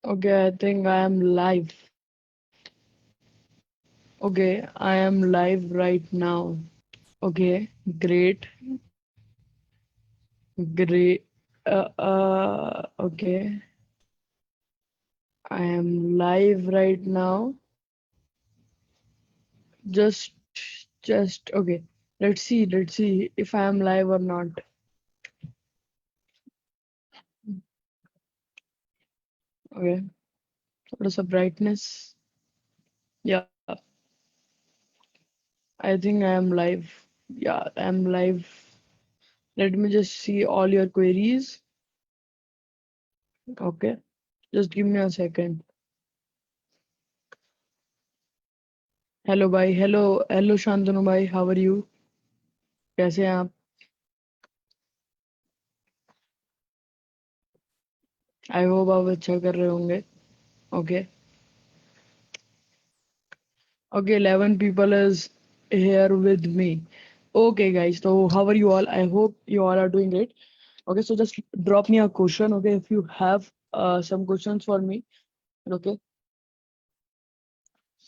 Okay, I think I am live. Okay, I am live right now. Okay, great, great. Okay, I am live right now. Just, just okay. Let's see if I am live or not. Okay, what is the brightness? Yeah, I think I am live. Yeah, I am live. Let me just see all your queries. Okay, just give me a second. Hello भाई hello hello Shantanu भाई how are you कैसे हैं आप I hope आप अच्छा कर रहे होंगे okay okay 11 people is here with me okay guys so how are you all I hope you all are doing great okay so just drop me a question okay if you have some questions for me okay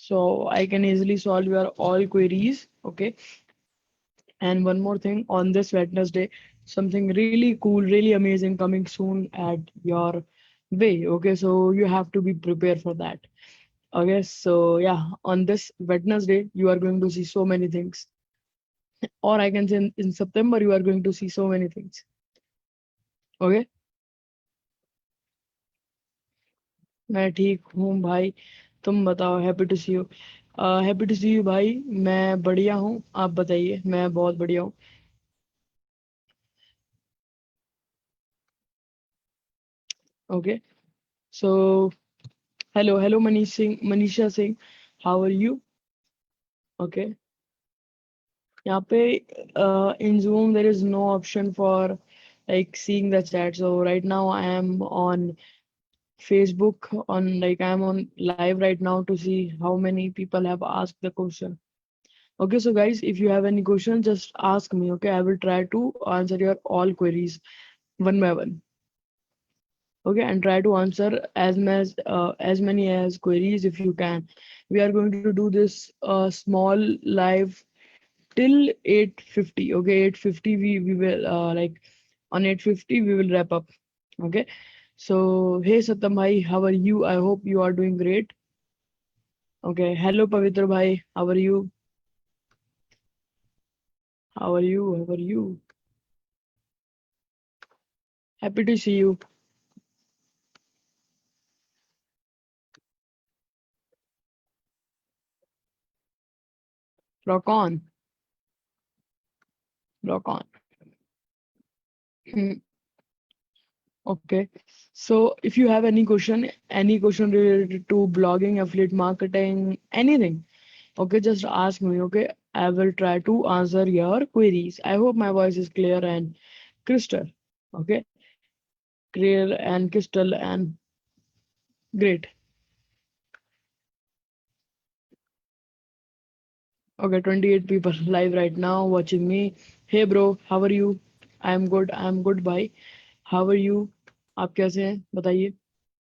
so I can easily solve your all queries okay and one more thing on this Wednesday something really cool really amazing coming soon at your way okay so you have to be prepared for that. Okay, so yeah, on this Wednesday, you are going to see so many things. Or I can say in September, you are going to see so many things. Okay, मैं ठीक हूँ भाई तुम बताओ happy to see you happy to see you भाई मैं बढ़िया हूँ आप बताइए मैं बहुत बढ़िया हूँ okay so hello Manisha Singh how are you okay यहाँ पे in Zoom there is no option for like seeing the chat so right now I am on Facebook on like I'm on live right now to see how many people have asked the question. Okay, so guys, if you have any questions, just ask me. Okay, I will try to answer your all queries one by one. Okay, and try to answer as many as queries if you can. We are going to do this small live till 8:50. Okay, 8:50 we will like on 8:50 we will wrap up. Okay, so hey Satam bhai, how are you? I hope you are doing great. Okay. Hello, Pavitra bhai. How are you? How are you? How are you? Happy to see you. Rock on. Rock on. Hmm, okay. So if you have any question related to blogging, affiliate marketing, anything, okay, just ask me. Okay. I will try to answer your queries. I hope my voice is clear and crystal. Okay. Clear and crystal and great. Okay, 28 people live right now watching me. Hey bro, how are you? I'm good bye. How are you? आप कैसे हैं? बताइए.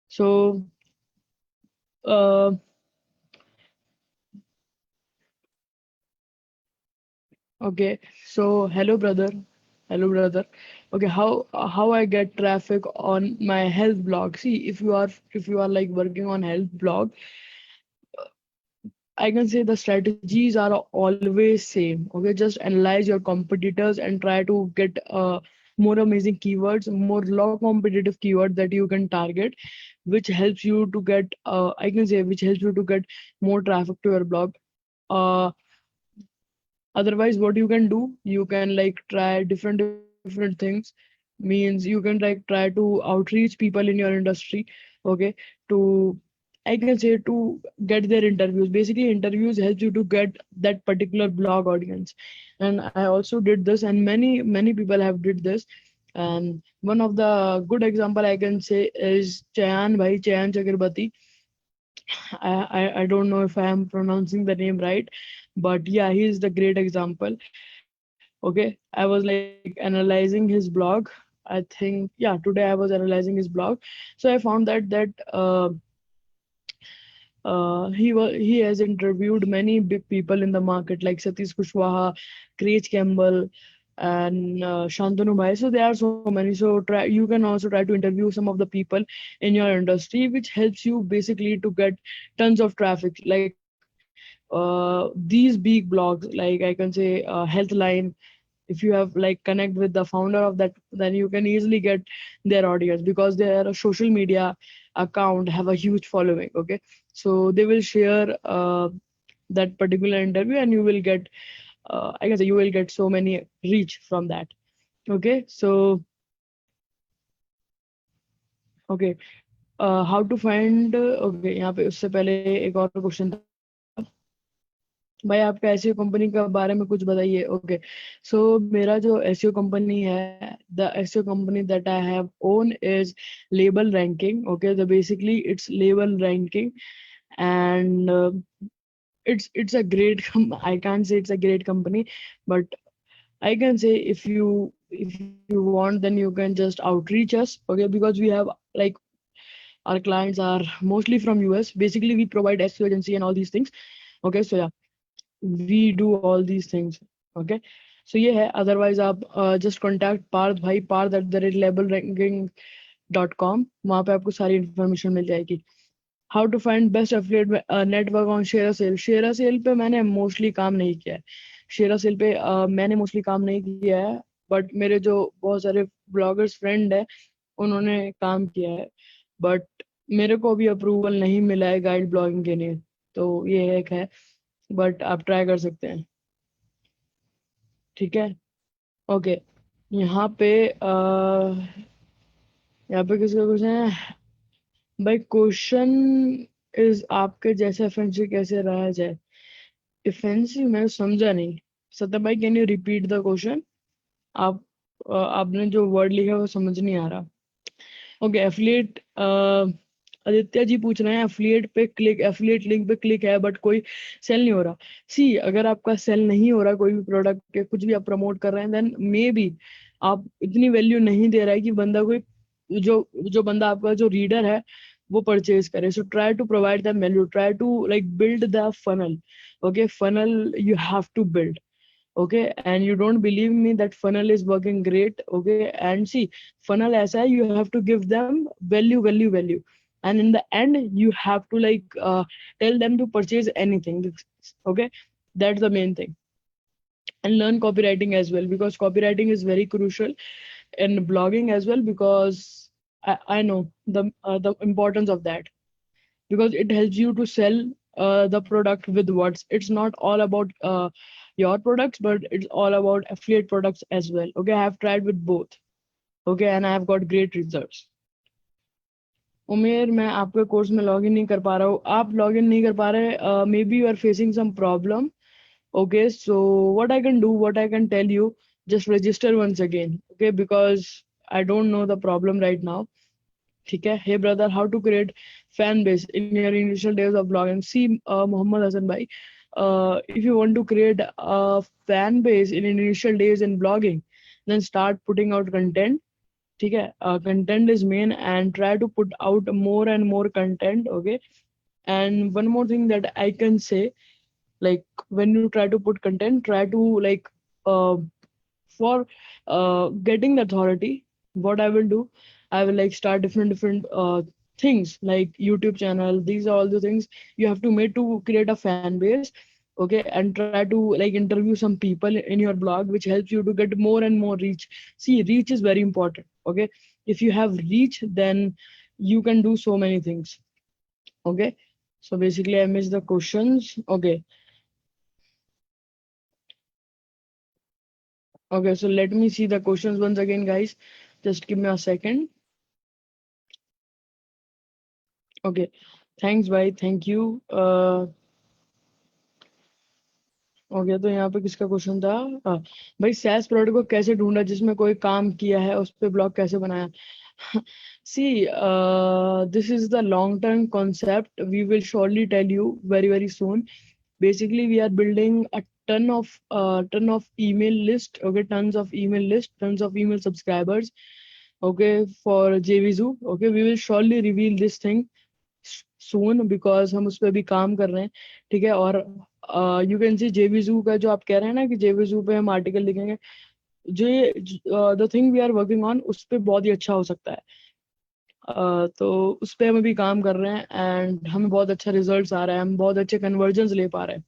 So, uh, okay. So, hello brother. Hello brother. Okay, how I get traffic on my health blog? See, if you are like working on health blog, I can say the strategies are always same. Okay, just analyze your competitors and try to get more amazing keywords, more low competitive keywords that you can target, which helps you to get I can say which helps you to get more traffic to your blog. Uh, Otherwise, what you can do, you can like try different things. Means you can like try to outreach people in your industry. Okay, to I can say to get their interviews. Basically, interviews helps you to get that particular blog audience. And I also did this, and many people have did this. And one of the good example I can say is Chayan Chakrabarti. I don't know if I am pronouncing the name right, but yeah, he is the great example. Okay, I was like analyzing his blog. I think, yeah, today I was analyzing his blog. So I found that he has interviewed many big people in the market like Satish Kushwaha, Craig Campbell, and Shantanu Bhai. So there are so many. So you can also try to interview some of the people in your industry, which helps you basically to get tons of traffic. Like these big blogs, like I can say Healthline. If you have like connect with the founder of that, then you can easily get their audience because their social media account have a huge following. Okay, so they will share that particular interview, and you will get I can say you will get so many reach from that. Okay, so okay, how to find okay, यहाँ पे उससे पहले एक और question था भाई, आपका SEO company के बारे में कुछ बताइए. ओके, सो मेरा जो एसईओ कंपनी है, the SEO company that I have own is label ranking. Okay, the basically it's label ranking, and it's a great I can't say it's a great company, but I can say if you want, then you can just outreach us. Okay, because we have like our clients are mostly from US. Basically we provide SEO agency and all these things. Okay, so yeah, we do all these things. Okay, so ये है. Otherwise आप just contact Partha भाई, parth@labelranking.com. वहाँ पे आपको सारी information मिल जाएगी. How to find best affiliate network on share sale. Share sale पे मैंने मोस्टली काम नहीं किया है. शेयर सेल पे मैंने मोस्टली काम नहीं किया है, बट मेरे जो बहुत सारे ब्लॉगर्स फ्रेंड है उन्होंने काम किया है. बट मेरे को अभी अप्रूवल नहीं मिला है गाइड ब्लॉगिंग के लिए, तो ये एक है. बट आप ट्राई कर सकते हैं. ठीक है. ओके, यहाँ पे यहाँ पे किसका क्वेश्चन है भाई? क्वेश्चन इज आपके जैसे ऑफेंसिव कैसे रहा जाए. ऑफेंसिव मैं समझा नहीं. सत्य भाई, can you repeat the question? आप आपने जो वर्ड लिखा है वो समझ नहीं आ रहा. ओके, एफिलिएट आदित्य जी पूछ रहे हैं एफिलिएट लिंक पे क्लिक है बट कोई सेल नहीं हो रहा. सी, अगर आपका सेल नहीं हो रहा कोई भी प्रोडक्ट के, कुछ भी आप प्रमोट कर रहे हैं, देन मे बी आप इतनी वैल्यू नहीं दे रहा है कि बंदा कोई जो जो बंदा आपका जो रीडर है वो परचेज करे. So try to provide them value, try to like build the funnel. Okay, funnel you have to build. Okay, and you don't believe me that funnel is working great. Okay, and see, funnel aisa hai, you have to give them value, and in the end you have to like tell them to purchase anything. Okay, that's the main thing. And learn copywriting as well, because copywriting is very crucial in blogging as well, because I know the importance of that, because it helps you to sell the product with words. It's not all about your products, but it's all about affiliate products as well. Okay, I have tried with both. Okay, and I have got great results. उमेर, मैं आपके course में login नहीं कर पा रहा हूँ. आप login नहीं कर पा रहे, may be you are facing some problem. Okay, so what I can tell you, just register once again. Okay, because I don't know the problem right now. ठीक है. Hey brother, how to create fan base in your initial days of blogging? See, Mohammed Hassan bhai, if you want to create a fan base in initial days in blogging, then start putting out content. ठीक है. Content is main, and try to put out more and more content. Okay, and one more thing that I can say, like when you try to put content, try to like uh, for getting the authority, what I will do, I will like start different things like YouTube channel. These are all the things you have to make to create a fan base. Okay, and try to like interview some people in your blog, which helps you to get more and more reach. See, reach is very important. Okay, if you have reach, then you can do so many things. Okay, so basically I missed the questions. Okay. Okay, so let me see the questions once again, guys. Just give me a second. Okay, thanks, bye. Thank you. Okay, तो यहाँ पे किसका question था? भाई, SaaS product को कैसे ढूंढा जिसमें कोई काम किया है, उस पे ब्लॉग कैसे बनाया? See, this is the long term concept. We will surely tell you very soon. Basically, we are building a ton of email list. Okay, tons of email list, tons of email subscribers. okay, for JVZoo. Okay, we will surely reveal this thing soon because हम उस पर भी काम कर रहे हैं, ठीक है। और यू कैन सी JVZoo का जो आप कह रहे हैं ना कि JVZoo पे हम आर्टिकल लिखेंगे, जो ये the thing we are working on उस पे बहुत ही अच्छा हो सकता है। तो उस पे हम अभी काम कर रहे हैं एंड हमें बहुत अच्छा रिजल्ट्स आ रहा है, हम बहुत अच्छे कन्वर्जन्स ले पा रहे हैं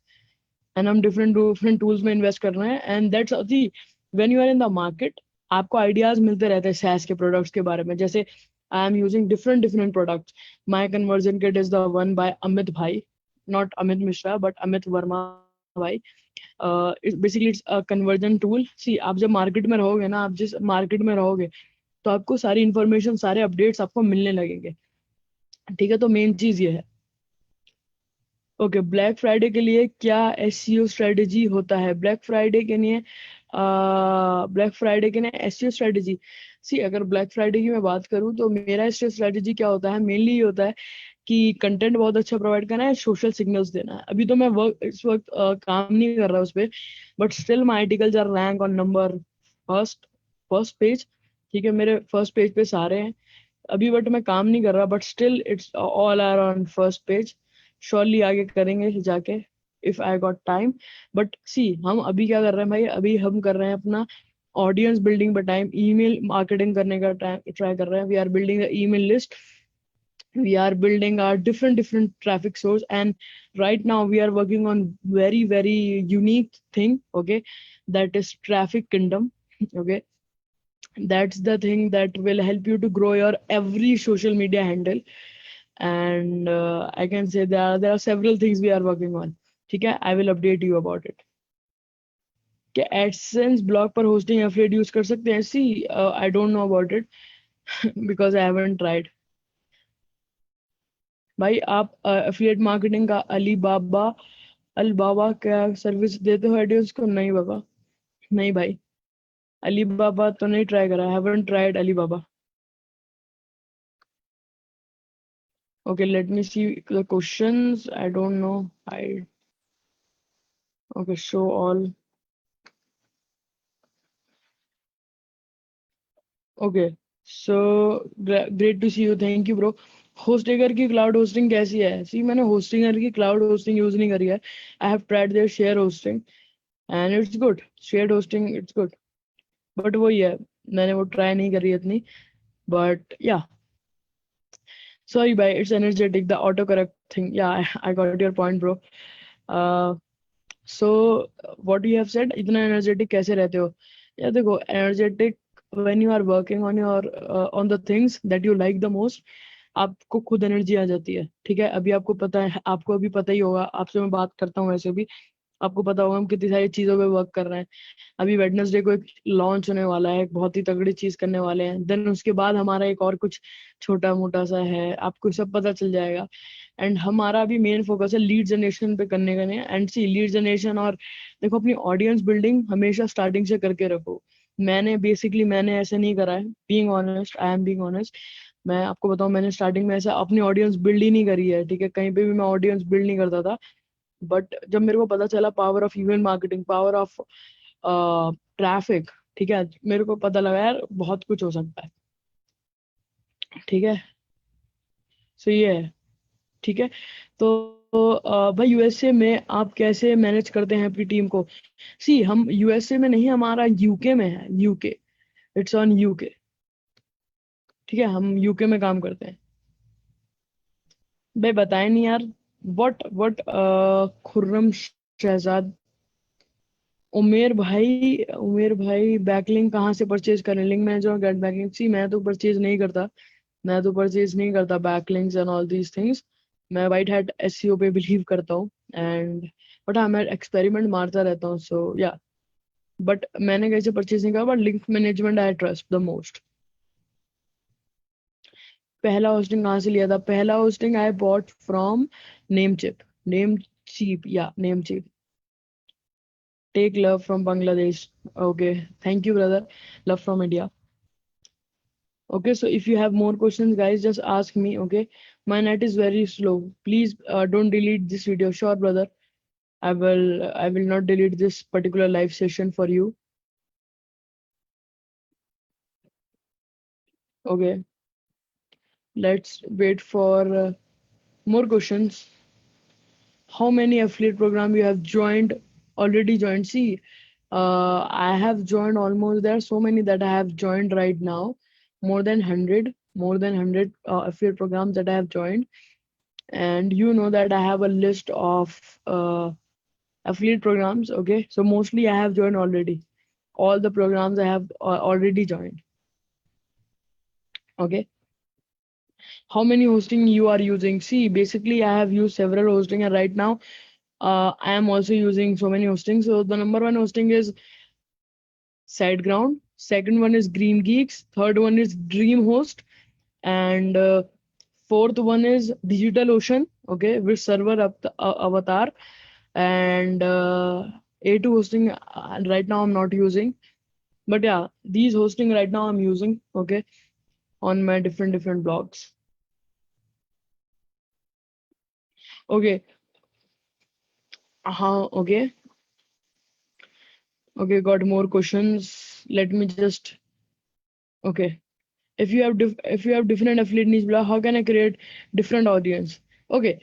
एंड हम डिफरेंट डिफरेंट टूल्स में इन्वेस्ट कर रहे हैं and that's the when you are in the market आपको आइडियाज मिलते रहते हैं सैस के प्रोडक्ट्स के बारे में। जैसे I am using different different products, my conversion kit is the one by Amit भाई, नॉट अमित मिश्रा बट अमित वर्मा भाई। Basically it's a conversion tool. See आप जब मार्केट में रहोगे ना, आप जिस मार्केट में रहोगे तो आपको सारी इन्फॉर्मेशन सारे अपडेट्स आपको मिलने लगेंगे, ठीक है। तो मेन चीज ये है। ओके, ब्लैक फ्राइडे के लिए क्या एसईओ स्ट्रेटेजी होता है? ब्लैक फ्राइडे के लिए एसईओ स्ट्रेटेजी। सी अगर ब्लैक फ्राइडे की मैं बात करूँ तो मेरा एसईओ स्ट्रेटेजी क्या होता है, मेनली ये होता है कि कंटेंट बहुत अच्छा प्रोवाइड करना है, सोशल सिग्नल्स देना है। अभी तो मैं वर्क इस वक्त काम नहीं कर रहा उस पर, but still my articles are rank on number first first page, ठीक है। मेरे फर्स्ट पेज पे सारे हैं अभी, बट मैं काम नहीं कर रहा, but still it's all are on first page. Surely आगे करेंगे जाके if I got time. But see हम अभी क्या कर रहे हैं भाई, अभी हम कर रहे हैं अपना ऑडियंस बिल्डिंग पर टाइम, ईमेल मार्केटिंग करने का ट्राई कर रहे हैं। We are building email list, we are building our different traffic source, and right now we are working on very unique thing, okay, that is traffic kingdom. Okay, that's the thing that will help you to grow your every social media handle, and I can say there are several things we are working on, ठीक है। I will update you about it। क्या AdSense blog पर hosting affiliate use कर सकते हैं? See I don't know about it because I haven't tried. भाई आप affiliate marketing का अलीबाबा क्या सर्विस देते हो एडियोस को? नहीं बाबा, नहीं भाई, अलीबाबा तो नहीं ट्राई करा, haven't tried Alibaba. Okay, let me see the questions, I don't know. I okay, show all. Okay, so great to see you, thank you bro. Hostinger की क्लाउड होस्टिंग कैसी है? सी मैंने होस्टिंगर की cloud hosting use नहीं करी है। आई have tried their share hosting and it's good, share hosting it's good, but वही है, मैंने वो ट्राई नहीं करी इतनी, बट या sorry bhai, it's energetic, the autocorrect thing, yeah, I got your point bro। uh, so what you have said, इतना energetic कैसे रहते हो? या देखो, energetic when you are working on your on the things that you like the most, आपको खुद energy आ जाती है, ठीक है। अभी आपको पता है, आपको अभी पता ही होगा, आपसे मैं बात करता हूँ वैसे भी, आपको पता होगा हम कितनी सारी चीजों पे वर्क कर रहे हैं। अभी वेडनेसडे को एक लॉन्च होने वाला है, एक बहुत ही तगड़ी चीज करने वाले हैं, देन उसके बाद हमारा एक और कुछ छोटा मोटा सा है, आपको सब पता चल जाएगा। एंड हमारा अभी मेन फोकस है लीड जनरेशन पे करने का नहीं, एंड सी लीड जनरेशन और देखो अपनी ऑडियंस बिल्डिंग हमेशा स्टार्टिंग से करके रखो। मैंने ऐसे नहीं करा है, being honest, I am being honest. मैं आपको बताऊं, मैंने स्टार्टिंग में ऐसा अपनी ऑडियंस बिल्ड ही नहीं करी है, ठीक है। कहीं पे भी मैं ऑडियंस बिल्ड नहीं करता था, बट जब मेरे को पता चला power of event marketing, power of traffic, ठीक है, मेरे को पता लगा यार बहुत कुछ हो सकता है, ठीक है। सो ये है, ठीक है। तो भाई यूएसए में आप कैसे मैनेज करते हैं अपनी टीम को? सी हम यूएसए में नहीं, हमारा यूके में है, यूके, इट्स ऑन यूके, ठीक है, हम यूके में काम करते हैं। भाई बताए नहीं यार, व्हाट खुर्रम शहजाद, उमेर भाई बैकलिंक कहाँ से परचेज करें? लिंक मैनेजर और गेट बैकलिंक। सी मैं तो परचेज नहीं करता backlinks and all these things. मैं वाइट हैट एसईओ पे बिलीव करता हूँ एंड बट हाँ, मैं एक्सपेरिमेंट मारता रहता हूँ, सो या, बट मैंने कैसे परचेज नहीं करा, but link management I trust the most. पहला होस्टिंग कहाँ से लिया था? पहला hosting I bought from Namecheap, Namecheap या Namecheap. Tech love from Bangladesh, okay, thank you brother, love from India. Okay, so if you have more questions, guys, just ask me. Okay, my net is very slow. Please don't delete this video. Sure, brother. I will not delete this particular live session for you. Okay, let's wait for more questions. How many affiliate program you have joined, already joined? See, I have joined almost, there are so many that I have joined right now, more than 100 affiliate programs that I have joined. And you know that I have a list of affiliate programs. Okay, so mostly I have joined already. All the programs I have already joined. Okay, how many hosting you are using? See, basically I have used several hosting, and right now I am also using so many hosting. So the number one hosting is SiteGround, second one is Green Geeks, third one is DreamHost, and fourth one is DigitalOcean, okay, with server avatar, and A2 hosting right now I'm not using, but yeah, these hosting right now I'm using, okay, on my different blogs. Okay, okay, okay, got more questions. Let me just, okay. If you have different affiliate niche blog, how can I create different audience? Okay,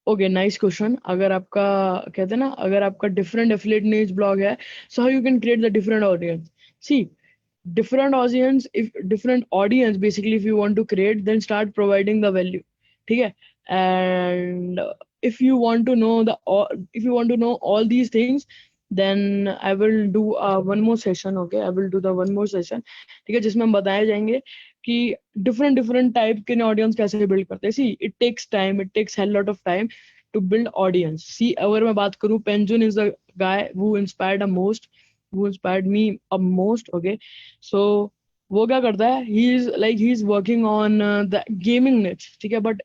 okay, nice question. अगर आपका कहते हैं ना, अगर आपका different affiliate niche blog है, so how you can create the different audience? See, different audience, if different audience, basically if you want to create, then start providing the value. ठीक है? And if you want to know if you want to know all these things, then I will do one more session. Okay, I will do the one more session. ठीक है, जिसमें हम बताए जाएंगे कि different type के audience कैसे build करते हैं. See, it takes time, it takes hell lot of time to build audience. See, अगर मैं बात करूँ, Penjun is the guy who inspired the most, who inspired me most. Okay, so वो क्या करता है, he is working on the gaming niche. ठीक है, but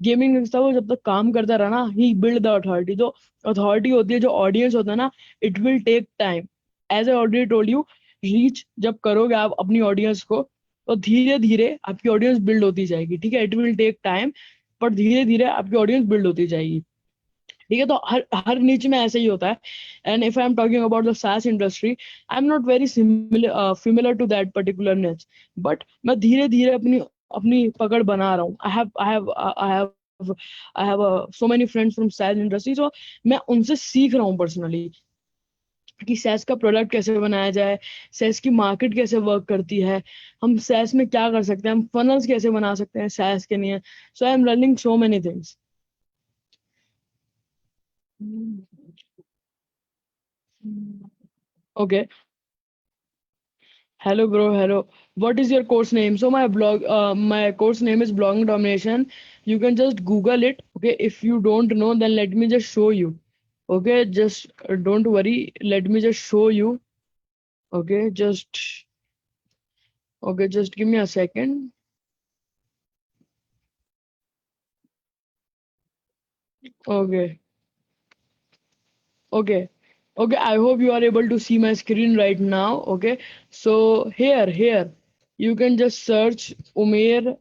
गेमिंग निच था, वो जब तक काम करता रहा ना, ही बिल्ड द अथॉरिटी. जो अथॉरिटी होती है, जो ऑडियंस होता है ना, it will take time. As I already told you, reach जब करोगे आप अपनी ऑडियंस को, तो धीरे धीरे आपकी ऑडियंस बिल्ड होती जाएगी. ठीक है, इट विल टेक टाइम, पर धीरे धीरे आपकी ऑडियंस बिल्ड होती जाएगी. ठीक है, तो हर हर नीच में ऐसे ही होता है. And if I am talking about the SaaS industry, I am not very similar to that particular niche, but मैं धीरे धीरे अपनी अपनी पकड़ बना रहा हूँ. I have so many friends from SaaS industry, so मैं उनसे सीख रहा हूँ पर्सनली कि सैस का प्रोडक्ट कैसे बनाया जाए, सैस की मार्केट कैसे वर्क करती है, हम सैस में क्या कर सकते हैं, हम फनल्स कैसे बना सकते हैं सैस के लिए. So I am learning so many things. Okay, hello, bro. Hello. What is your course name? So my course name is Blogging Domination. You can just Google it. Okay. If you don't know, then let me just show you. Okay. Just don't worry. Let me just show you. Okay. Okay. Just give me a second. Okay. Okay. Okay. I hope you are able to see my screen right now. Okay. So here, you can just search Umair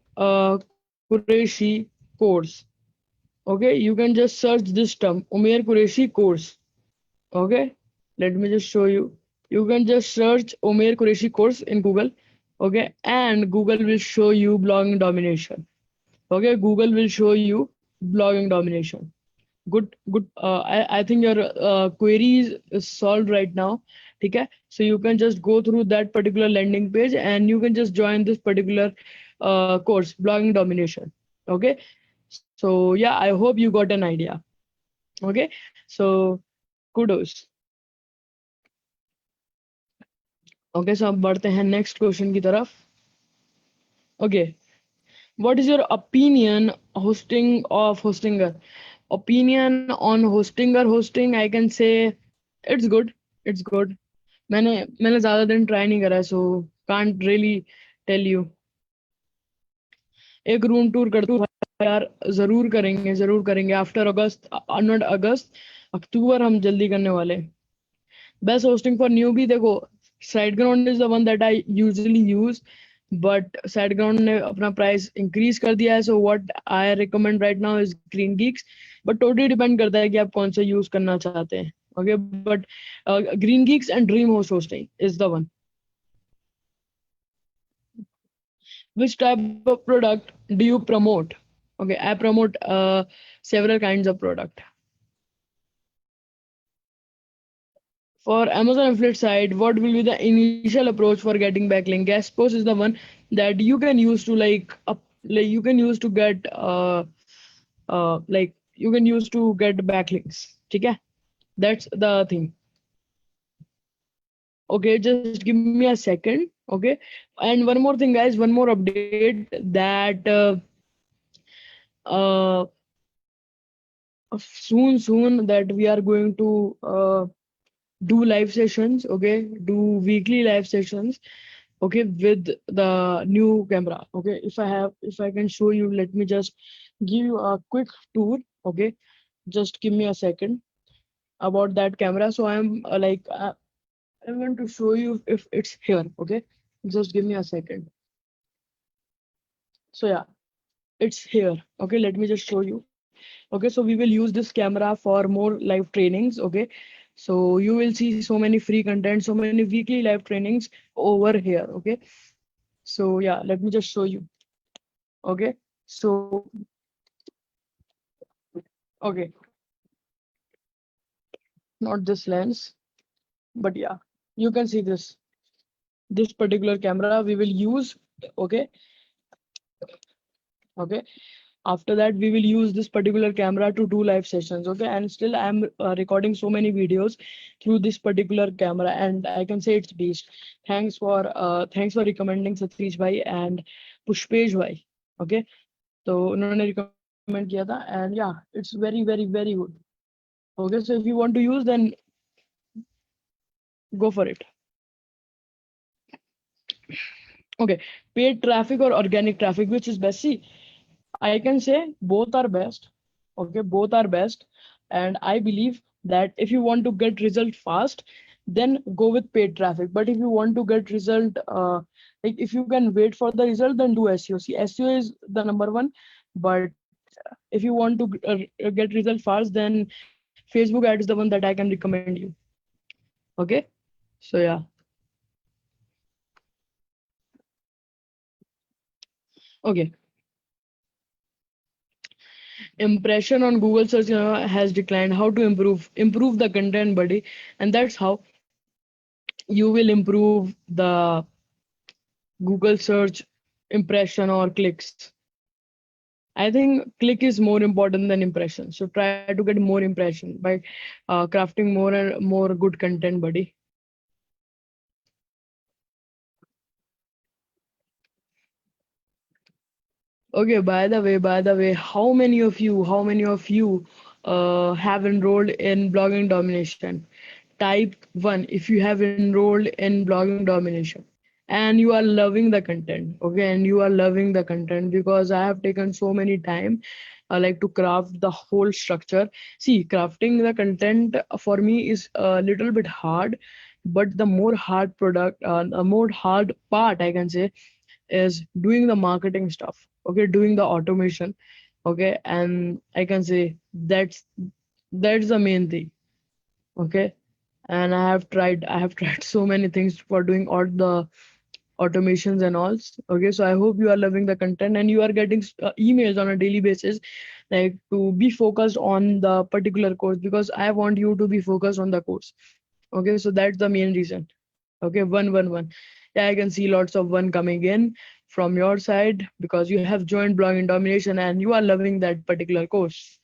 Qureshi course. Okay, you can just search this term, Umair Qureshi course. Okay, let me just show you. You can just search Umair Qureshi course in Google. Okay, and Google will show you blogging domination. Okay, Google will show you blogging domination. Good. I think your query is solved right now. Okay, so you can just go through that particular landing page and you can just join this particular course, blogging domination. Okay, so yeah, I hope you got an idea. Okay, so kudos. Okay, so अब बढ़ते हैं next question की तरफ. Okay, what is your opinion hostinger? Opinion on hostinger hosting, I can say it's good. It's good. मैंने ज़्यादा दिन try नहीं करा है, so can't really tell you. एक रूम टूर कर दूँ यार, जरूर करेंगे आफ्टर अगस्त, नॉट अगस्त, अक्टूबर हम जल्दी करने वाले हैं. बेस्ट होस्टिंग फॉर न्यू भी देखो, SiteGround is the one that I usually use, but SiteGround ने अपना प्राइस इंक्रीज कर दिया है, so what I recommend right now is green Geeks. But totally depend करता है कि आप कौन सा यूज करना चाहते हैं. Okay, but green Geeks and dream host hosting is the one. which type of product do you promote? Okay, I promote several kinds of product. For Amazon affiliate site, what will be the initial approach for getting backlink? Guest post is the one that you can use to like you can use to get like you can use to get backlinks. Okay, that's the thing. Okay, just give me a second. Okay, and one more thing, guys. One more update that uh, soon that we are going to do live sessions. Okay, do weekly live sessions. Okay, with the new camera. Okay, if I can show you, let me just give you a quick tour. Okay, just give me a second about that camera. So I'm going to show you if it's here. Okay, just give me a second. So yeah, it's here. Okay, let me just show you. Okay, so we will use this camera for more live trainings. Okay, so you will see so many free content, so many weekly live trainings over here. Okay, so yeah, let me just show you. Okay, so okay, not this lens, but yeah, you can see this particular camera we will use. Okay, okay, after that we will use this particular camera to do live sessions. Okay, and still I'm recording so many videos through this particular camera, and I can say it's beast. Thanks for recommending Satish bhai and Pushpesh bhai. Okay, तो उन्होंने recommend किया था, and yeah, it's very good. Okay, so if you want to use, then go for it. Okay, paid traffic or organic traffic, which is best? See, I can say both are best. Okay, both are best. And I believe that if you want to get result fast, then go with paid traffic. But if you want to get result, like if you can wait for the result, then do SEO. See, SEO is the number one. But if you want to get result fast, then Facebook ad is the one that I can recommend you. Okay. So yeah. Okay. Impression on Google search has declined. How to improve the content, buddy? And that's how you will improve the Google search impression or clicks. I think click is more important than impression. So try to get more impression by crafting more and more good content, buddy. Okay, by the way, how many of you have enrolled in blogging domination? Type one if you have enrolled in blogging domination and you are loving the content. Okay, and you are loving the content because I have taken so many time like to craft the whole structure. See, crafting the content for me is a little bit hard, but the more hard product, the more hard part I can say is doing the marketing stuff. Okay, doing the automation. Okay, and I can say that's the main thing. Okay, and I have tried so many things for doing all the automations and all. Okay, so I hope you are loving the content and you are getting emails on a daily basis, like to be focused on the particular course, because I want you to be focused on the course. Okay, so that's the main reason. Okay, one. Yeah, I can see lots of one coming in from your side because you have joined blogging domination and you are loving that particular course.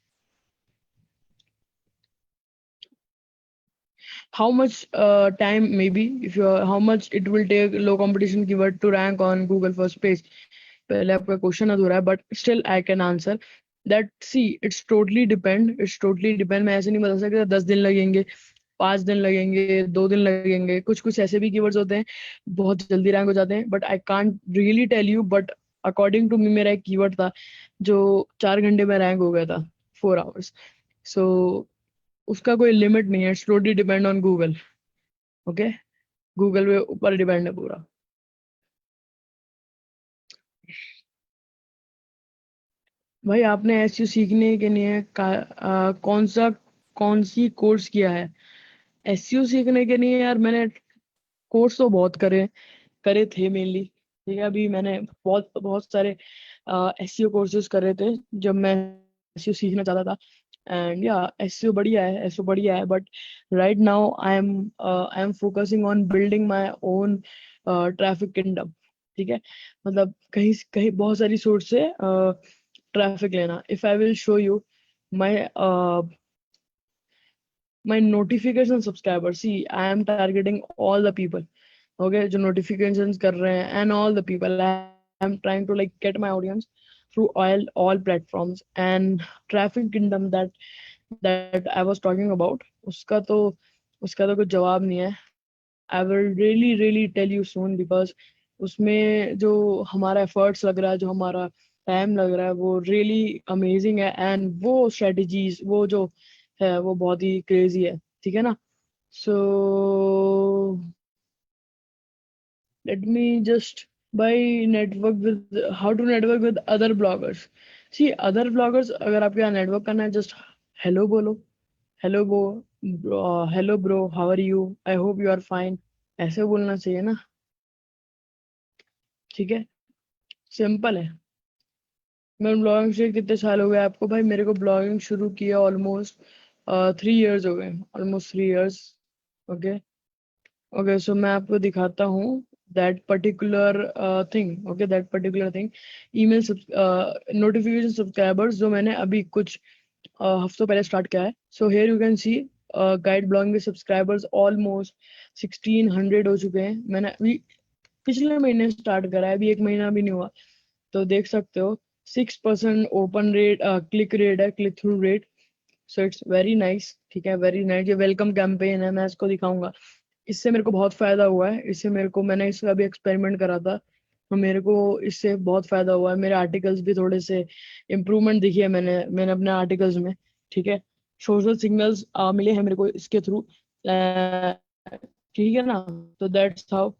How much time, maybe if you are, how much it will take low competition keyword to rank on Google first page? पहले आपका question अधूरा है, but still I can answer that. See, it's totally depend. मैं ऐसे नहीं बता सकता 10 दिन लगेंगे, 5 दिन लगेंगे, 2 दिन लगेंगे. कुछ कुछ ऐसे भी कीवर्ड्स होते हैं बहुत जल्दी रैंक हो जाते हैं, but I can't really tell you. But according to me मेरा एक कीवर्ड था जो 4 घंटे में रैंक हो गया था, 4 आवर्स. सो उसका कोई लिमिट नहीं है. It's totally depend on Google. Okay, Google पे ऊपर डिपेंड है पूरा. भाई आपने एसईओ सीखने के लिए कौन सी कोर्स किया है? एसईओ सीखने के लिए यार मैंने कोर्स तो बहुत करे करे थे मेनली. ठीक है, अभी मैंने बहुत बहुत सारे एसईओ कोर्सेज कर रहे थे जब मैं एसईओ सीखना चाहता था। एंड या एसईओ बढ़िया है, but right now I am focusing on building my own traffic kingdom. ठीक है, मतलब कहीं कहीं बहुत सारी सोर्स से ट्रैफिक लेना। If I will show you my my notification subscriber, see I am targeting all the people, okay, जो नोटिफिकेशंस कर रहे हैं, and all the people I am trying to like get my audience through all platforms and traffic kingdom that I was talking about. उसका तो कुछ जवाब नहीं है। I will really really tell you soon, because उसमें जो हमारा efforts लग रहा है, जो हमारा टाइम लग रहा है, वो रियली अमेजिंग है। एंड वो स्ट्रेटजीज, वो जो है, वो बहुत ही क्रेजी है। ठीक है ना? सो let me just by network with how to network with other bloggers. See, other bloggers, अगर आपके यहाँ नेटवर्क करना है, जस्ट हेलो बोलो। Hello hello bro, how are you, I hope you are fine, ऐसे बोलना चाहिए ना। ठीक है, सिंपल है। मैं ब्लॉगिंग से कितने साल हो गए आपको भाई? मेरे को ब्लॉगिंग शुरू किया ऑलमोस्ट 3 इयर्स हो गए, ऑलमोस्ट 3 इयर्स। ओके, ओके, सो मैं आपको दिखाता हूँ that particular thing. Okay, that particular thing, email notification subscribers, जो मैंने अभी कुछ हफ्तों पहले स्टार्ट किया है। So here you can C guide blogging के सब्सक्राइबर्स ऑलमोस्ट 1600 हो चुके हैं। मैंने अभी पिछले महीने स्टार्ट करा है, अभी 1 महीना भी नहीं हुआ। तो देख सकते हो 6% ओपन रेट, क्लिक रेट है, click through rate. So it's very nice. ठीक है, वेरी नाइस। ये वेलकम कैंपेन है, मैं इसको दिखाऊंगा। इससे मेरे को बहुत फायदा हुआ है। मैंने इसका भी एक्सपेरिमेंट करा था, तो मेरे को इससे बहुत फायदा हुआ है। मेरे आर्टिकल्स भी थोड़े से इम्प्रूवमेंट दिखी है मैंने मैंने अपने आर्टिकल्स में। ठीक है, सोशल सिग्नल्स मिले हैं मेरे को इसके थ्रू। ठीक है ना? तो दैट्स हाउ।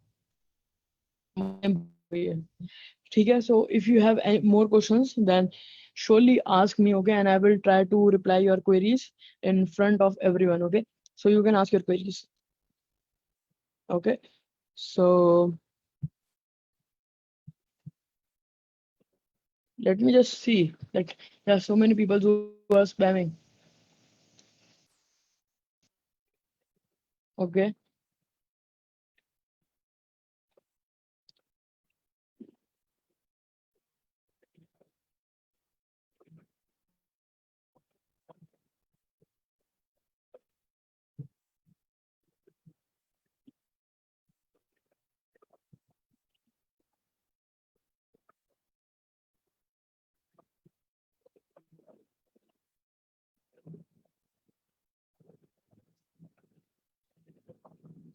ठीक है, so if you have more questions then surely ask me, okay, and I will try to reply your queries in front of everyone. Okay, so you can ask your queries. Okay, so let me just see. Like, there are so many people who are spamming. Okay.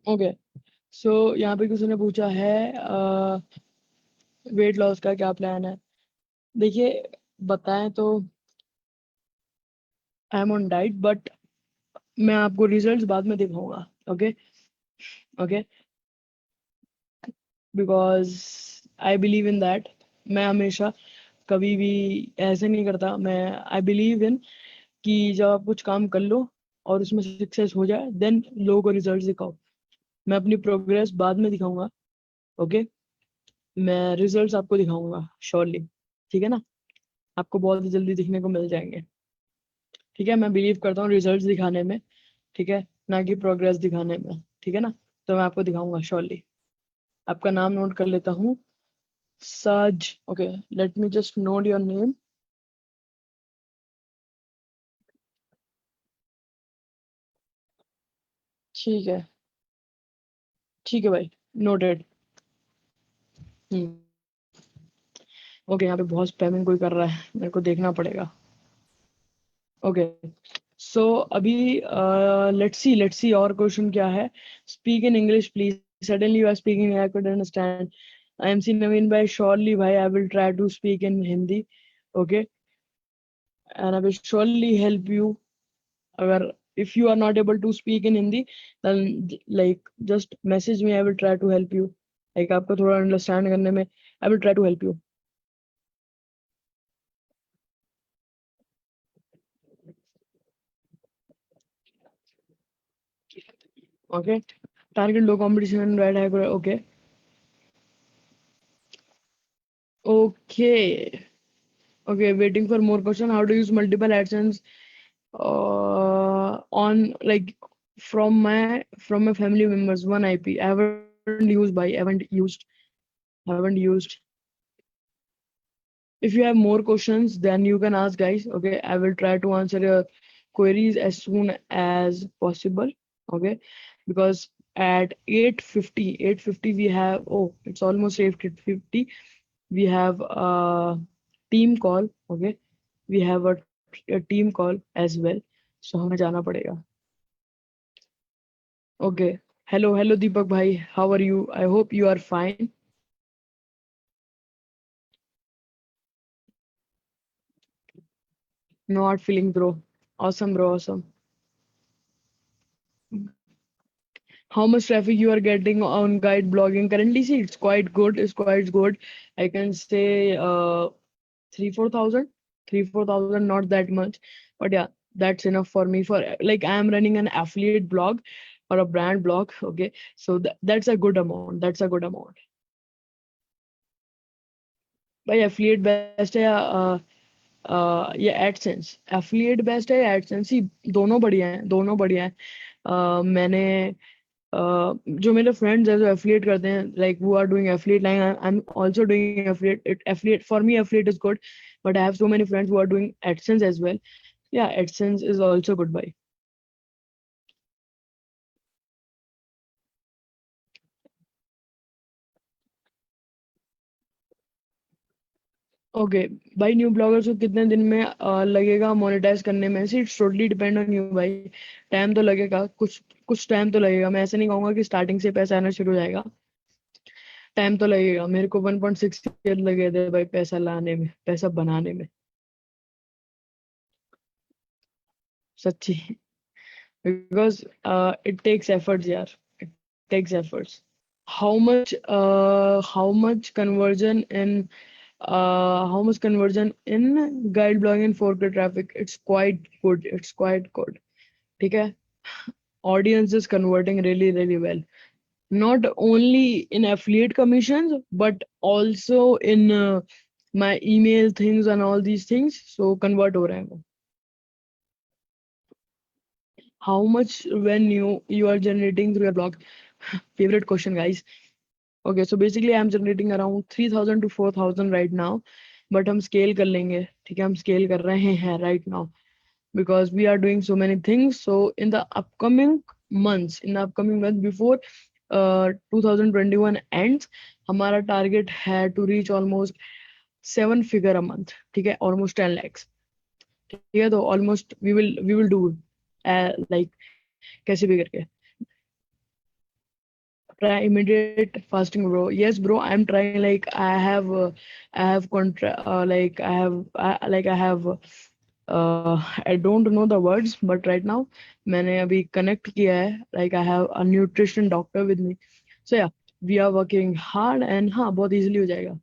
Okay, so यहाँ पे किसी ने पूछा है weight loss का क्या plan है। देखिए, बताएं तो I am on diet, but मैं आपको रिजल्ट्स बाद में दिखाऊंगा। Okay, okay, because I believe in that. मैं हमेशा कभी भी ऐसे नहीं करता। मैं आई बिलीव इन कि जब आप कुछ काम कर लो और उसमें सक्सेस हो जाए, देन लोगों को रिजल्ट दिखाओ। मैं अपनी प्रोग्रेस बाद में दिखाऊंगा। ओके, मैं रिजल्ट्स आपको दिखाऊंगा श्योरली। ठीक है ना? आपको बहुत ही जल्दी दिखने को मिल जाएंगे। ठीक है, मैं बिलीव करता हूँ रिजल्ट्स दिखाने में। ठीक है, ना कि प्रोग्रेस दिखाने में। ठीक है ना? तो मैं आपको दिखाऊंगा श्योरली। आपका नाम नोट कर लेता हूँ, साज। Okay, let me just not your name. ठीक है, ठीक है भाई, नोटेड। हम्म। ओके, यहाँ पे बहुत स्पैमिंग कोई कर रहा है, मेरे को देखना पड़ेगा। ओके, सो अभी लेट्स सी और क्वेश्चन क्या है। Speak in English please, suddenly you are speaking, I could understand. I am see Naveen भाई, श्योरली भाई, I will try to speak in Hindi. Okay, and I will surely help you. अगर if you are not able to speak in Hindi, then like just message me, I will try to help you। like आपको थोड़ा understand करने में I will try to help you। Okay, target low competition, right है। Okay, Okay. Okay, waiting for more question. How to use multiple AdSense on like from my family members one IP. I haven't used by haven't used. If you have more questions, then you can ask, guys. Okay, I will try to answer your queries as soon as possible. Okay, because at 8:50 we have, oh, it's almost 8:50. We have a team call. Okay, we have a team call as well. So हमें जाना पड़ेगा. Okay. Hello, Deepak bhai. How are you? I hope you are fine. No hard feeling, bro. Awesome, bro. Awesome. How much traffic you are getting on guide blogging currently? See, it's quite good. It's quite good. I can say 3-4 thousand, 3-4 thousand, not that much, but yeah, that's enough for me. For like, I am running an affiliate blog or a brand blog. Okay, so that's a good amount. That's a good amount. भाई affiliate best है या AdSense? Affiliate best है या AdSense? ही दोनों बढ़िया हैं, दोनों बढ़िया हैं. मैंने जो मेरे फ्रेंड्स हैं जो एफिलिएट करते हैं, लाइक वो are doing affiliate, like I am also doing affiliate. Affiliate for me, affiliate is good, but I have so many friends who are doing AdSense as well. Yeah AdSense is also good बाय. Okay भाई, new bloggers को कितने दिन में लगेगा monetise करने में? See, it's totally depend on you भाई. टाइम तो लगेगा, कुछ कुछ टाइम तो लगेगा. मैं ऐसे नहीं कहूंगा कि स्टार्टिंग से पैसा आना शुरू हो जाएगा. टाइम तो लगेगा. मेरे को 1.6 ईयर लगे थे भाई पैसा लाने में, पैसा बनाने में. सच्ची. Because it takes efforts, yeah. It takes efforts. How much conversion in guide blogging and 4K traffic? It's quite good. It's quite good. Okay. Audience is converting really, really well. Not only in affiliate commissions, but also in my email things and all these things. So convert हो रहे हैं वो. How much when you are generating through your blog? Favorite question, guys. Okay, so basically I'm generating around 3,000 to 4,000 right now, but हम scale कर लेंगे. ठीक है, हम scale कर रहे हैं right now because we are doing so many things. So in the upcoming months before 2021 ends, हमारा target है to reach almost 7 figure a month. ठीक है, almost 10 lakhs. ठीक है, तो almost we will do like कैसे भी करके. Try immediate fasting, bro. Yes, bro, I'm trying. Like I have contra like I have I don't know the words, but right now मैंने अभी connect किया है. Like I have a nutrition doctor with me. So yeah, we are working hard and हाँ बहुत easily हो जाएगा.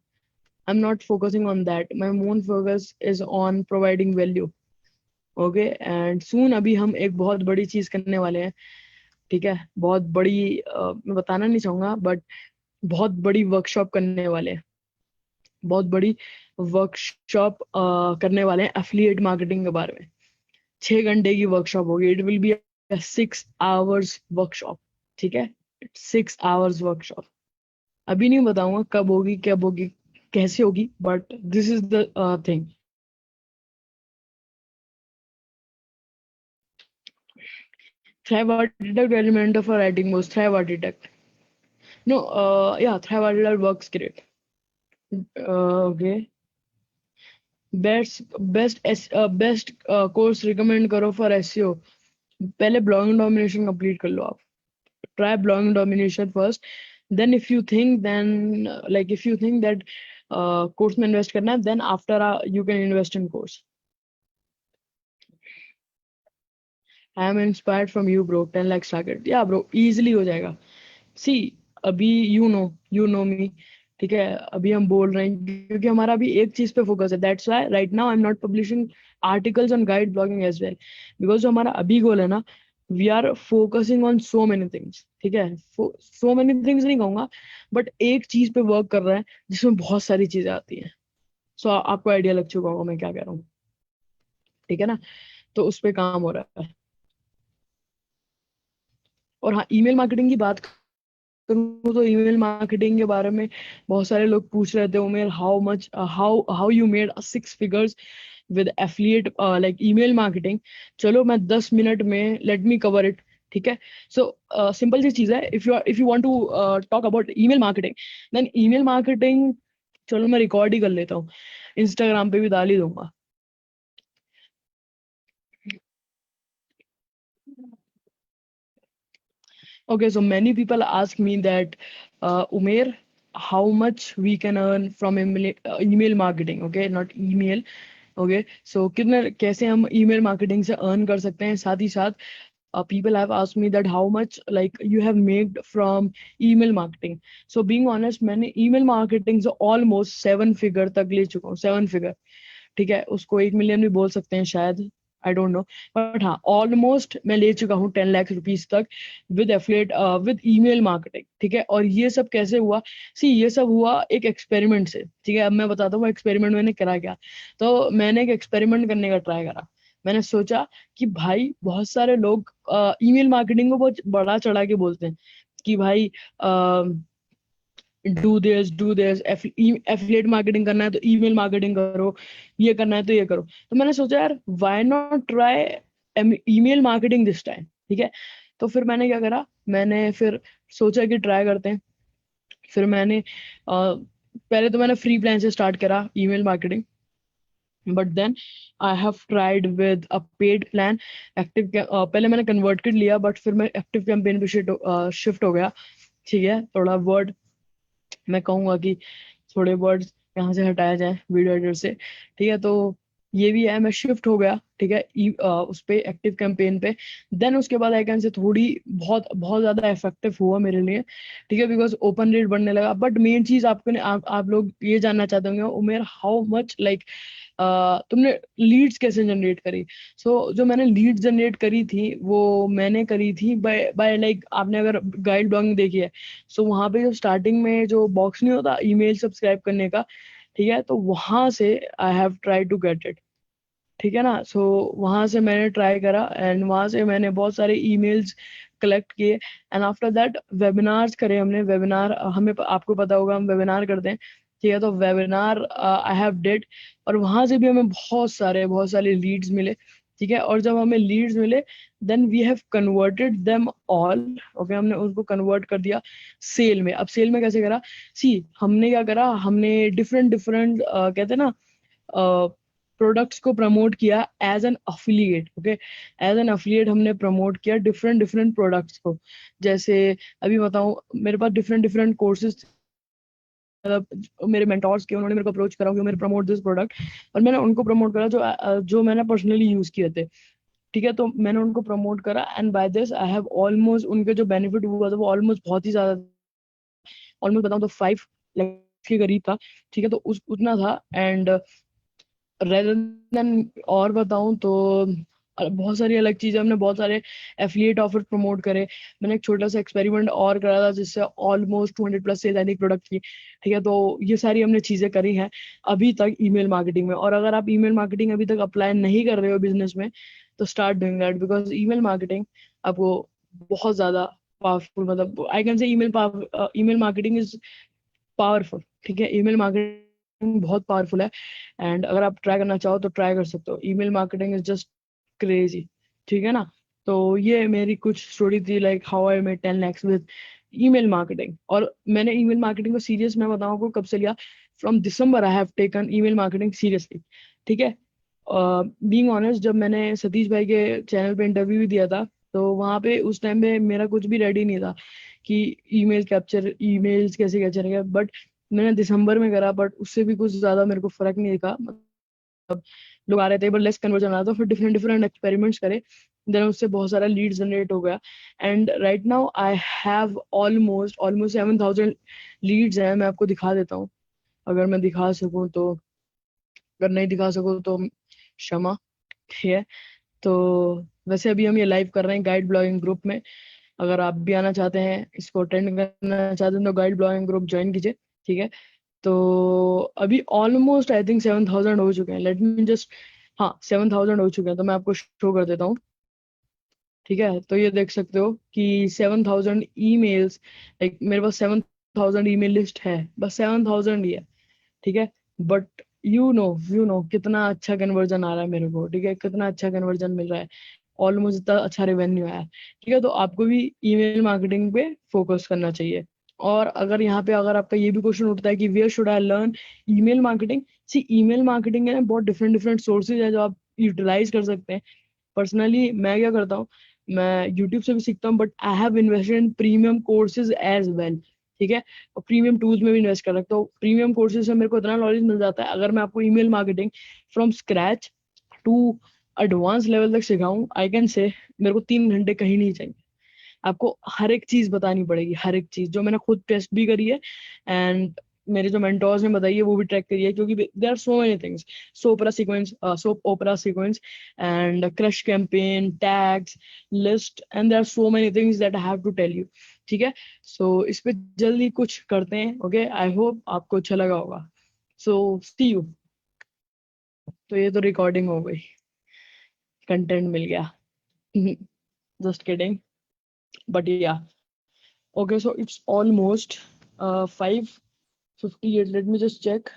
I'm not focusing on that. My main focus is on providing value. Okay, and soon अभी हम एक बहुत बड़ी चीज करने वाले हैं. ठीक है, बहुत बड़ी मैं बताना नहीं चाहूंगा, बट बहुत बड़ी वर्कशॉप करने वाले हैं. बहुत बड़ी वर्कशॉप करने वाले हैं एफिलिएट मार्केटिंग के बारे में. 6 घंटे की वर्कशॉप होगी. It will be 6 hours workshop. ठीक है, 6 hours वर्कशॉप. अभी नहीं बताऊंगा कब होगी, कब होगी, कैसे होगी, but this is the thing. Thrive Architect element of a writing was Thrive Architect. No, yeah, Thrive Architect works great. Okay. Best course recommend करो फॉर एसईओ. पहले ब्लॉगिंग डोमिनेशन कंप्लीट कर लो आप. Try blogging domination first. Then if you think that course में invest करना है, then after you can invest in course. I am inspired from you bro. 10 lakh target, या bro easily हो जाएगा. सी, अभी यू नो मी. ठीक है, अभी हम बोल रहे हैं क्योंकि हमारा अभी एक चीज पे फोकस है. That's why right now I am not publishing articles on guide blogging as well, because जो हमारा अभी गोल है ना, we are focusing on so many things, ठीक है, सो मेनी थिंग्स नहीं कहूंगा, बट एक चीज पे वर्क कर रहा है जिसमें बहुत सारी चीजें आती हैं। सो आपको आइडिया लग चुका होगा मैं क्या कह रहा हूँ, ठीक है ना। तो उस पे काम हो रहा है। और हाँ, ईमेल मार्केटिंग की बात करूँ तो ईमेल मार्केटिंग के बारे में बहुत सारे लोग पूछ रहे थे, Umer how much how you made 6 figures with affiliate like email marketing. चलो मैं 10 मिनट में लेट मी कवर इट, ठीक है। सो सिंपल सी चीज है, if you want to talk about email marketing, then email marketing, चलो मैं रिकॉर्ड ही कर लेता हूँ, इंस्टाग्राम पे भी डाल ही दूंगा। Okay, so many people ask me that, Umair, how much we can earn from email marketing? Okay, not email. Okay, so कितने कैसे हम email marketing से earn कर सकते हैं? साथ ही साथ people have asked me that how much like you have made from email marketing. So being honest, मैंने email marketing से almost 7 figure तक ले चुका हूँ, 7 figure, ठीक है। उसको 1 मिलियन भी बोल सकते हैं शायद, आई डोंट नो, बट हाँ ऑलमोस्ट मैं ले चुका हूँ 10 लाख रुपीज तक with affiliate with email marketing, ठीक है। और ये सब कैसे हुआ? सी ये सब हुआ एक एक्सपेरिमेंट से, ठीक है। अब मैं बताता हूँ एक्सपेरिमेंट मैंने करा क्या। तो मैंने एक एक्सपेरिमेंट करने का ट्राई करा। मैंने सोचा कि भाई बहुत सारे लोग ईमेल मार्केटिंग को बहुत बड़ा चढ़ा के बोलते हैं कि भाई डू दिस एफिलिएट मार्केटिंग करना है तो ईमेल मार्केटिंग करो, ये करना है तो ये करो। तो मैंने सोचा यार why not try email marketing this time, ठीक है। तो फिर मैंने क्या करा, मैंने फिर सोचा कि ट्राई करते हैं। फिर मैंने पहले तो मैंने फ्री प्लान से स्टार्ट करा email marketing, but then I have tried with a paid plan. Active पहले मैंने कन्वर्ट कर लिया, बट फिर मैं एक्टिव कैंपेन पे शिफ्ट हो गया, ठीक है। थोड़ा वर्ड मैं कहूंगा कि थोड़े वर्ड्स यहाँ से हटाया जाए वीडियो एडिटर से, ठीक है। तो ये भी है, मैं शिफ्ट हो गया, ठीक है, उस पे एक्टिव कैंपेन पे। देन उसके बाद आई कैन से थोड़ी बहुत बहुत ज्यादा इफेक्टिव हुआ मेरे लिए, ठीक है, बिकॉज ओपन रेट बढ़ने लगा। बट मेन चीज आप लोग ये जानना चाहते होंगे, उमेर हाउ मच लाइक तुमने लीड्स कैसे जनरेट करी। जो मैंने लीड जनरेट करी थी वो मैंने करी थी बाय बाय लाइक, आपने अगर गाइड डॉग देखी है, वहां पे जो स्टार्टिंग में जो बॉक्स नहीं होता ईमेल सब्सक्राइब करने का, ठीक है, तो वहां से I have try to get it, ठीक है ना। वहां से मैंने ट्राई करा एंड वहां से मैंने बहुत सारे ईमेल्स कलेक्ट किए एंड आफ्टर दैट वेबिनार्स करे हमने। वेबिनार हमें आपको पता होगा हम वेबिनार करते हैं, ठीक है। तो वेबिनार आई हैव डिड, और वहां से भी हमें बहुत सारे लीड्स मिले, ठीक है। और जब हमें लीड्स मिले, then we have converted them all, okay, हमने उनको कन्वर्ट कर दिया सेल में। अब सेल में कैसे करा? सी हमने क्या करा, हमने डिफरेंट डिफरेंट कहते हैं ना प्रोडक्ट्स को प्रमोट किया as an affiliate, okay. As an affiliate हमने प्रमोट किया डिफरेंट डिफरेंट प्रोडक्ट्स को। जैसे अभी बताऊं, मेरे पास डिफरेंट डिफरेंट कोर्सेज, मेरे मेंटोर्स के, उन्होंने मेरे को अप्रोच करा कि मेरे प्रमोट दिस प्रोडक्ट, और मैंने उनको प्रमोट करा जो जो मैंने पर्सनली यूज किए थे, ठीक है। तो मैंने उनको प्रमोट करा and by this I have almost, उनके जो बेनिफिट हुआ था वो ऑलमोस्ट बहुत ही ज्यादा, ऑलमोस्ट बताऊं तो 5 लाख के करीब था, ठीक है। तो उस उतना था एंड रेदर देन, और बताऊं तो बहुत सारी अलग चीजें हमने, बहुत सारे एफिलिएट ऑफर प्रमोट करे। मैंने एक छोटा सा एक्सपेरिमेंट और करा था जिससे ऑलमोस्ट 200+ सेल आई थी प्रोडक्ट की, ठीक है। तो ये सारी हमने चीजें करी हैं अभी तक ईमेल मार्केटिंग में। और अगर आप ईमेल मार्केटिंग अभी तक अप्लाई नहीं कर रहे हो बिजनेस में, तो start doing that, because email marketing आपको बहुत ज्यादा पावरफुल, मतलब I can say email marketing is powerful, ठीक है। ईमेल मार्केटिंग बहुत पावरफुल है एंड अगर आप ट्राई करना चाहो तो ट्राई कर सकते हो। Email marketing is just crazy, ठीक है ना। तो ये मेरी कुछ स्टोरी थी, like how I made 10 lakhs with email marketing. और मैंने ईमेल मार्केटिंग को सीरियस, मैं बताऊँ आपको कब से लिया, from December I have taken email marketing seriously, ठीक है। बीइंग ऑनेस्ट, जब मैंने सतीश भाई के चैनल पे इंटरव्यू भी दिया था, तो वहाँ पे उस टाइम पे मेरा कुछ भी रेडी नहीं था कि ईमेल्स कैसे कैसे करेंगे। बट मैंने दिसंबर में करा, बट उससे भी कुछ ज्यादा मेरे को फर्क नहीं दिखा। लोग आ रहे थे बट लेस कन्वर्जन आ रहा था। फिर डिफरेंट डिफरेंट एक्सपेरिमेंट्स करे, देन उससे बहुत सारा लीड जनरेट हो गया and right now I have almost almost 7,000 leads हैं। मैं आपको दिखा देता हूँ अगर मैं दिखा सकूँ तो, अगर नहीं दिखा सकूँ तो क्षमा, ठीक है। तो वैसे अभी हम ये लाइव कर रहे हैं गाइड ब्लॉगिंग ग्रुप में। अगर आप भी आना चाहते हैं, इसको अटेंड करना चाहते हैं, तो गाइड ब्लॉगिंग ग्रुप ज्वाइन कीजिए। ठीक है। तो अभी ऑलमोस्ट आई थिंक 7,000 हो चुके हैं। लेट मी जस्ट, हाँ 7,000 हो चुके हैं, तो मैं आपको शो कर देता हूँ। ठीक है, तो ये देख सकते हो कि 7,000 ईमेल्स, लाइक मेरे पास 7,000 ईमेल लिस्ट है, बस 7,000 ही है। ठीक है। बट यू नो कितना अच्छा कन्वर्जन आ रहा है मेरे को। ठीक है, कितना अच्छा कन्वर्जन मिल रहा है, ऑलमोस्ट इतना अच्छा रेवेन्यू आया है। ठीक है, तो आपको भी ईमेल मार्केटिंग पे फोकस करना चाहिए। और अगर यहाँ पे अगर आपका ये भी क्वेश्चन उठता है कि where should I learn email marketing, see email marketing है ना, बहुत डिफरेंट डिफरेंट सोर्सेज है जो आप यूटिलाइज कर सकते हैं। पर्सनली मैं क्या करता हूँ, मैं यूट्यूब से भी सीखता हूँ, but I have invested in premium courses as well. ठीक है, और प्रीमियम टूल्स में भी इन्वेस्ट कर रखता हूँ। प्रीमियम कोर्सेज से मेरे को इतना नॉलेज मिल जाता है, अगर मैं आपको email marketing from scratch to advance level तक सिखाऊं, आई कैन से मेरे को 3 घंटे कहीं नहीं चाहिए। आपको हर एक चीज बतानी पड़ेगी, हर एक चीज जो मैंने खुद टेस्ट भी करी है, एंड मेरे जो मेंटोर्स ने बताई है वो भी ट्रैक करी है, क्योंकि there are so many things. Soap opera sequence and crush campaign tags list, and there are so many things that I have to tell you. ठीक है, सो इस पे जल्दी कुछ करते हैं। ओके, आई होप आपको अच्छा लगा होगा। सो सी यू। तो ये तो रिकॉर्डिंग हो गई, कंटेंट मिल गया। जस्ट किडिंग, बट या। Okay, so it's almost 5:58. Let me just check.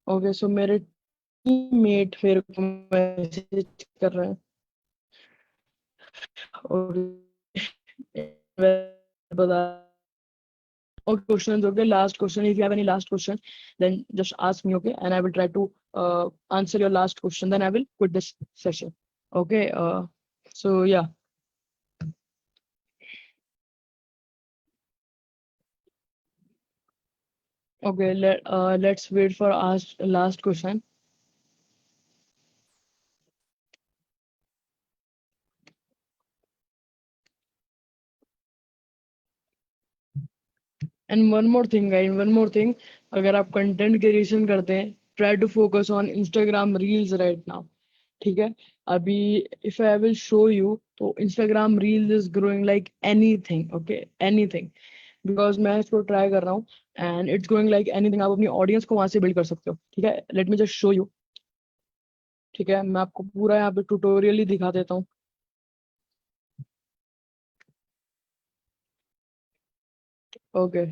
Okay, so मेरे टीममेट मेरे को मैसेज कर रहे हैं। बता। Okay, questions. Okay, last question. If you have any last question, then just ask me. Okay, and I will try to answer your last question. Then I will quit this session. Okay. So yeah. Okay. Let's wait for ask last question. And one more thing guys, one more thing. अगर आप content creation करते हैं, try to focus on Instagram reels right now. ठीक है, अभी if I will show you, तो Instagram reels is growing like anything. Okay, anything, because मैं इसको ट्राई कर रहा हूँ, and it's growing like anything. आप अपनी ऑडियंस को वहां से बिल्ड कर सकते हो। ठीक है, let me just show you. ठीक है, मैं आपको पूरा यहाँ पे ट्यूटोरियल ही दिखा देता हूँ। ओके।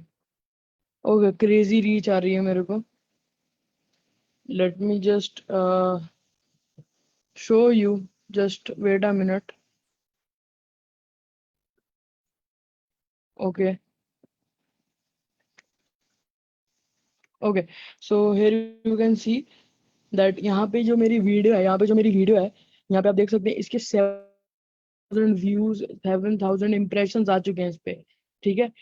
ओके, क्रेजी रीच आ रही है मेरे को। Let me just show you. Just wait a minute. Okay. Okay. So here you can see that यहाँ पे जो मेरी वीडियो है, यहाँ पे जो मेरी वीडियो है, यहाँ पे आप देख सकते हैं इसके 7,000 व्यूज, 7,000 इम्प्रेशन आ चुके हैं इस पे। ठीक है,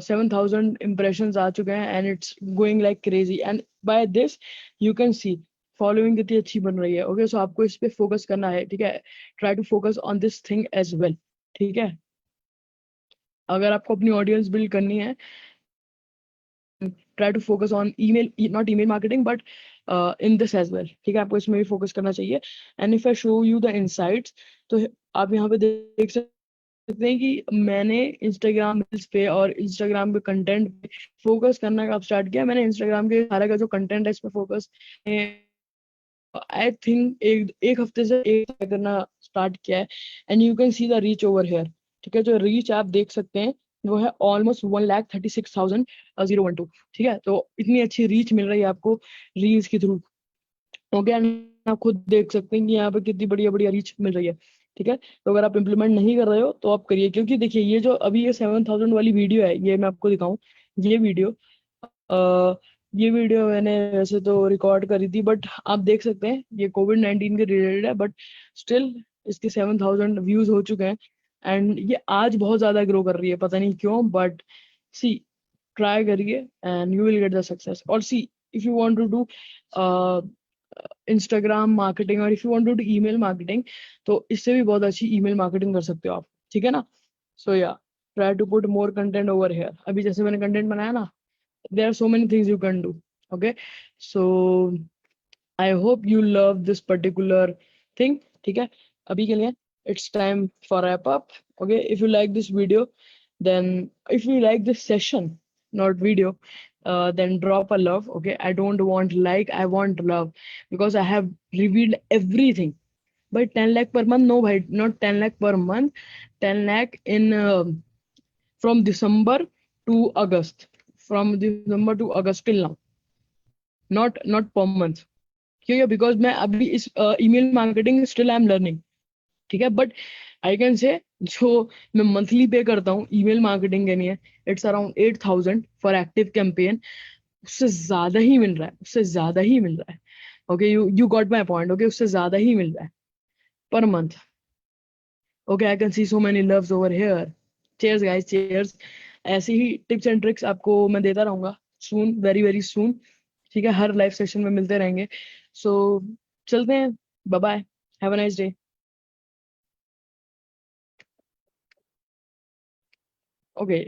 7,000 इम्प्रेशन आ चुके हैं, and it's going like crazy. And by this you can see following कितनी अच्छी बन रही है। ओके, सो आपको इस पे फोकस करना है। ठीक है, try to focus on this thing as well. ठीक है, अगर आपको अपनी ऑडियंस बिल्ड करनी है, try to focus on email, not email marketing, but in this as well. ठीक है, आपको इसमें भी फोकस करना चाहिए। And if I show you the insights, तो आप यहाँ पे देख सकते हैं कि मैंने इंस्टाग्राम रील्स पे और इंस्टाग्राम के कंटेंट पे फोकस करना कब स्टार्ट किया। मैंने इंस्टाग्राम के सारे का जो कंटेंट है इस पे फोकस, आई थिंक एक एक हफ्ते से एक करना स्टार्ट किया है। And you can see the reach over here. ठीक है, जो रीच आप देख सकते हैं वो है ऑलमोस्ट 1,36,000 ठीक है, तो इतनी अच्छी रीच मिल रही है आपको रील्स के थ्रू। ओके, एंड आप खुद देख सकते हैं कि यहाँ पे कितनी बढ़िया बढ़िया रीच मिल रही है। ठीक है, तो अगर आप इम्प्लीमेंट नहीं कर रहे हो तो आप करिए, क्योंकि देखिए ये जो अभी ये 7,000 वाली वीडियो है, ये मैं आपको दिखाऊं। ये वीडियो ये वीडियो मैंने वैसे तो रिकॉर्ड करी थी, बट आप देख सकते हैं ये कोविड-19 के रिलेटेड है, बट स्टिल इसके 7,000 व्यूज हो चुके हैं। एंड ये आज बहुत ज्यादा ग्रो कर रही है, पता नहीं क्यों, बट सी, ट्राई करिए and you will get the success. और see, if you want to do Instagram marketing, और if you want to do email marketing, तो इससे भी बहुत अच्छी ईमेल मार्केटिंग कर सकते हो आप। ठीक है ना, so yeah, try to put more content over here. अभी जैसे मैंने कंटेंट बनाया ना, there are so many things you can do. Okay, so I hope you love this particular thing. ठीक है, अभी के लिए it's time for wrap up. Okay, if you like this video, then if you like this session, not video, then drop a love. Okay, I don't want like, I want love, because I have revealed everything. But 10 lakh per month, no bhai, not 10 lakh per month, 10 lakh in from December to August, from December to August till now, not per month. क्यों? Because मैं अभी इस email marketing still I am learning, ठीक है, but I can say जो मैं monthly पे करता हूँ ईमेल मार्केटिंग के लिए, it's around 8,000 for active campaign, उससे ज्यादा ही मिल रहा है, उससे ज्यादा ही मिल रहा है। Okay, you got my point. Okay, उससे ज्यादा ही मिल रहा है per month. Okay, I can see so many loves over here. Chairs guys, chairs. ऐसी ही टिप्स एंड ट्रिक्स आपको मैं देता रहूंगा सून, वेरी वेरी सून। ठीक है, हर लाइव सेशन में मिलते रहेंगे। सो चलते हैं, bye bye, have a nice day. Okay.